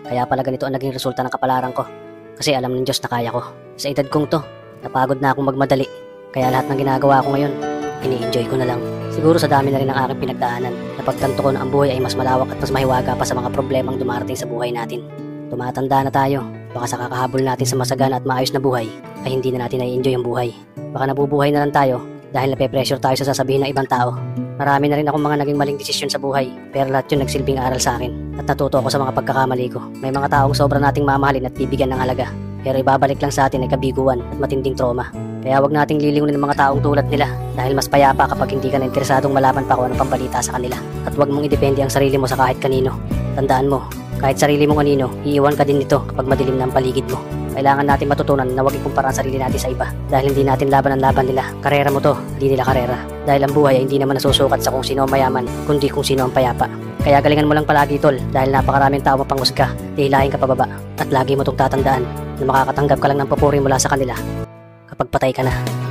Kaya pala ganito ang naging resulta ng kapalaran ko. Kasi alam ng Diyos na kaya ko. Sa edad kong to, napagod na akong magmadali. Kaya lahat ng ginagawa ko ngayon, ini-enjoy ko na lang. Siguro sa dami na rin ng aking pinagdaanan, napagtanto ko na ang buhay ay mas malawak at mas mahiwaga pa sa mga problemang dumarating sa buhay natin. Tumatanda na tayo, baka sa kakahabol natin sa masagana at maayos na buhay, ay hindi na natin na-enjoy ang buhay. Baka nabubuhay na lang tayo dahil nape-pressure tayo sa sasabihin ng ibang tao. Marami na rin akong mga naging maling desisyon sa buhay, pero lahat yun nagsilbing aral sa akin at natuto ako sa mga pagkakamali ko. May mga taong sobra nating mamahalin at bibigyan ng halaga, pero ibabalik lang sa atin ay kabiguan at matinding trauma. Kaya wag nating lilingunin ng mga taong tulad nila dahil mas payapa kapag hindi ka na interesadong malaman pa kung anong pambalita sa kanila. At wag mong idepende ang sarili mo sa kahit kanino. Tandaan mo, kahit sarili mong kanino, iiwan ka din nito kapag madilim na ang paligid mo. Kailangan natin matutunan na huwag ikumpara ang sarili natin sa iba dahil hindi natin laban ang laban nila. Karera mo to, hindi nila karera. Dahil ang buhay ay hindi naman nasusukat sa kung sino ang mayaman, kundi kung sino ang payapa. Kaya galingan mo lang palagi tol dahil napakaraming tao mapanghusga, hihilahin ka pababa. At lagi mo itong tatandaan na makakatanggap ka lang ng papuri mula sa kanila kapag patay ka na.